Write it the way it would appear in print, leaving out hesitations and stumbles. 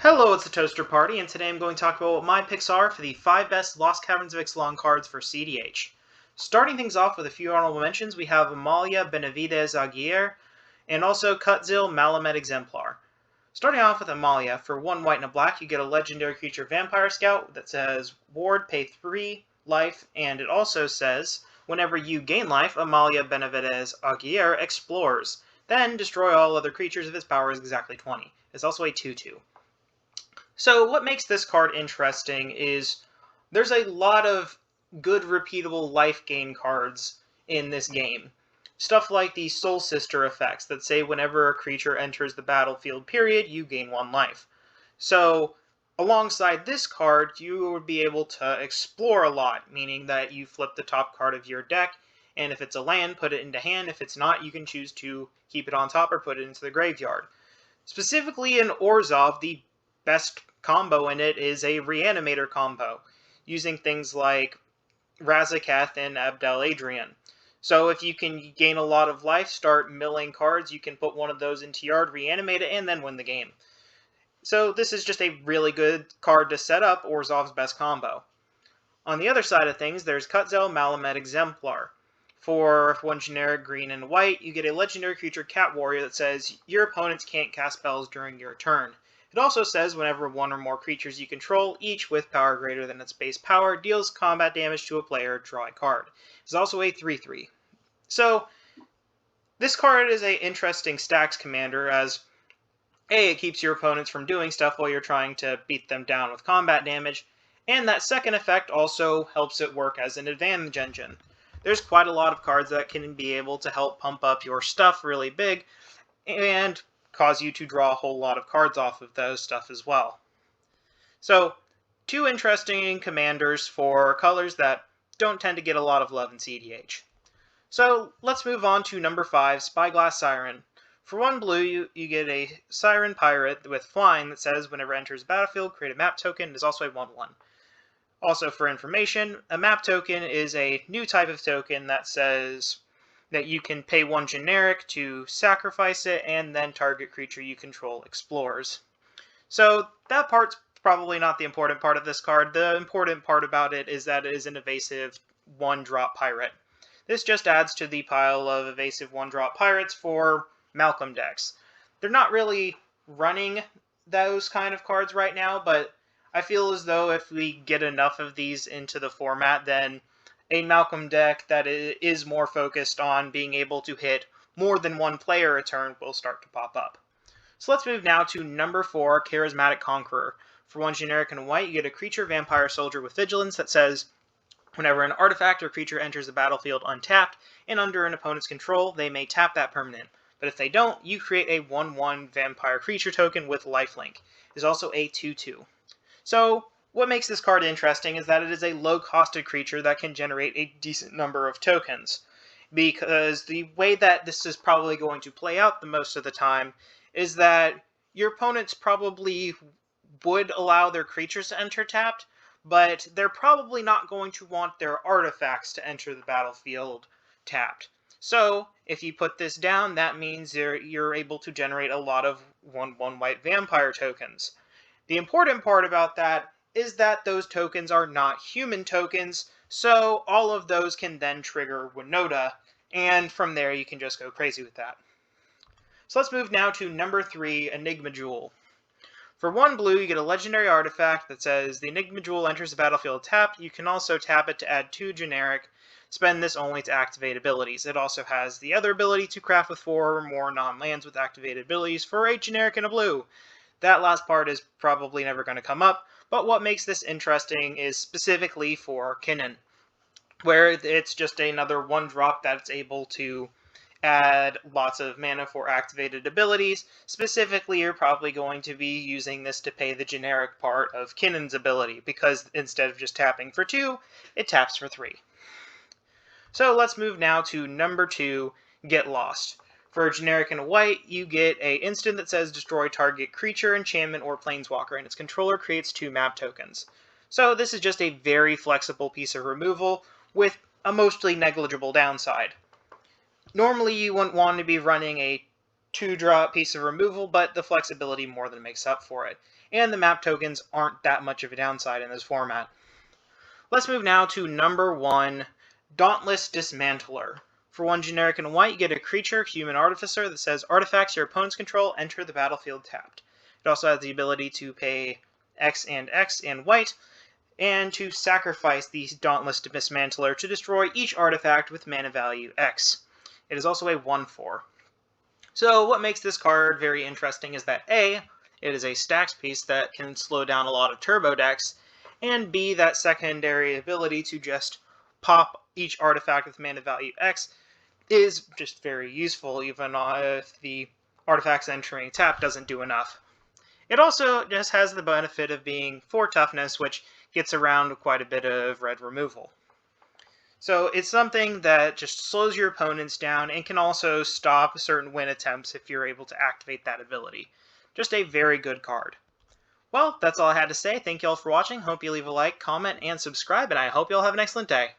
Hello, it's the Toaster Party, and today I'm going to talk about what my picks are for the 5 best Lost Caverns of Ixalan cards for CEDH. Starting things off with a few honorable mentions, we have Amalia Benavides Aguirre, and also Kutzil Malamet Exemplar. Starting off with Amalia, for 1 white and a black, you get a legendary creature Vampire Scout that says, Ward, pay 3 life, and it also says, whenever you gain life, Amalia Benavides Aguirre explores. Then destroy all other creatures if its power is exactly 20. It's also a 2/2. So what makes this card interesting is there's a lot of good repeatable life gain cards in this game. Stuff like the Soul Sister effects that say whenever a creature enters the battlefield period, you gain 1 life. So alongside this card, you would be able to explore a lot, meaning that you flip the top card of your deck, and if it's a land, put it into hand. If it's not, you can choose to keep it on top or put it into the graveyard. Specifically in Orzhov, the best combo in it is a Reanimator combo, using things like Razaketh and Abdel Adrian. So if you can gain a lot of life, start milling cards, you can put one of those into yard, reanimate it, and then win the game. So this is just a really good card to set up Orzhov's best combo. On the other side of things, there's Kutzil Malamet Exemplar. For 1 generic green and white, you get a legendary creature Cat Warrior that says your opponents can't cast spells during your turn. It also says whenever 1 or more creatures you control, each with power greater than its base power, deals combat damage to a player, draw a card. It's also a 3/3. So, this card is an interesting stacks commander as A, it keeps your opponents from doing stuff while you're trying to beat them down with combat damage, and that second effect also helps it work as an advantage engine. There's quite a lot of cards that can be able to help pump up your stuff really big, and cause you to draw a whole lot of cards off of those stuff as well. So, 2 interesting commanders for colors that don't tend to get a lot of love in CEDH. So, let's move on to number 5, Spyglass Siren. For 1 blue, you get a Siren Pirate with flying that says whenever it enters the battlefield, create a map token. It is also a 1/1. Also for information, a map token is a new type of token that says that you can pay 1 generic to sacrifice it, and then target creature you control explores. So that part's probably not the important part of this card. The important part about it is that it is an evasive 1-drop pirate. This just adds to the pile of evasive 1-drop pirates for Malcolm decks. They're not really running those kind of cards right now, but I feel as though if we get enough of these into the format, then a Malcolm deck that is more focused on being able to hit more than 1 player a turn will start to pop up. So let's move now to number 4, Charismatic Conqueror. For 1 generic and white, you get a creature Vampire Soldier with Vigilance that says, whenever an artifact or creature enters the battlefield untapped and under an opponent's control, they may tap that permanent. But if they don't, you create a 1/1 Vampire creature token with lifelink. It is also a 2/2. So, what makes this card interesting is that it is a low-costed creature that can generate a decent number of tokens. Because the way that this is probably going to play out the most of the time is that your opponents probably would allow their creatures to enter tapped, but they're probably not going to want their artifacts to enter the battlefield tapped. So, if you put this down, that means you're able to generate a lot of 1/1 white vampire tokens. The important part about that is that those tokens are not human tokens, so all of those can then trigger Winota, and from there you can just go crazy with that. So let's move now to number 3, Enigma Jewel. For 1 blue, you get a legendary artifact that says the Enigma Jewel enters the battlefield tapped. You can also tap it to add 2 generic. Spend this only to activate abilities. It also has the other ability to craft with 4 or more non-lands with activated abilities for 8 generic and a blue. That last part is probably never going to come up, but what makes this interesting is specifically for Kinnan, where it's just another 1-drop that's able to add lots of mana for activated abilities. Specifically, you're probably going to be using this to pay the generic part of Kinnan's ability, because instead of just tapping for 2, it taps for 3. So let's move now to number 2, Get Lost. For a generic and a white, you get an instant that says destroy target creature, enchantment, or planeswalker, and its controller creates 2 map tokens. So this is just a very flexible piece of removal with a mostly negligible downside. Normally you wouldn't want to be running a 2-drop piece of removal, but the flexibility more than makes up for it. and the map tokens aren't that much of a downside in this format. Let's move now to number 1, Dauntless Dismantler. For 1 generic and white, you get a creature, Human Artificer, that says artifacts your opponents control enter the battlefield tapped. It also has the ability to pay X and white, and to sacrifice the Dauntless Dismantler to destroy each artifact with mana value X. It is also a 1/4. So what makes this card very interesting is that A, it is a stacks piece that can slow down a lot of turbo decks, and B, that secondary ability to just pop each artifact with mana value X is just very useful, even if the artifacts entering tap doesn't do enough. It also just has the benefit of being 4 toughness, which gets around quite a bit of red removal. So it's something that just slows your opponents down and can also stop certain win attempts if you're able to activate that ability. Just a very good card. Well, that's all I had to say. Thank you all for watching. Hope you leave a like, comment, and subscribe, and I hope you all have an excellent day.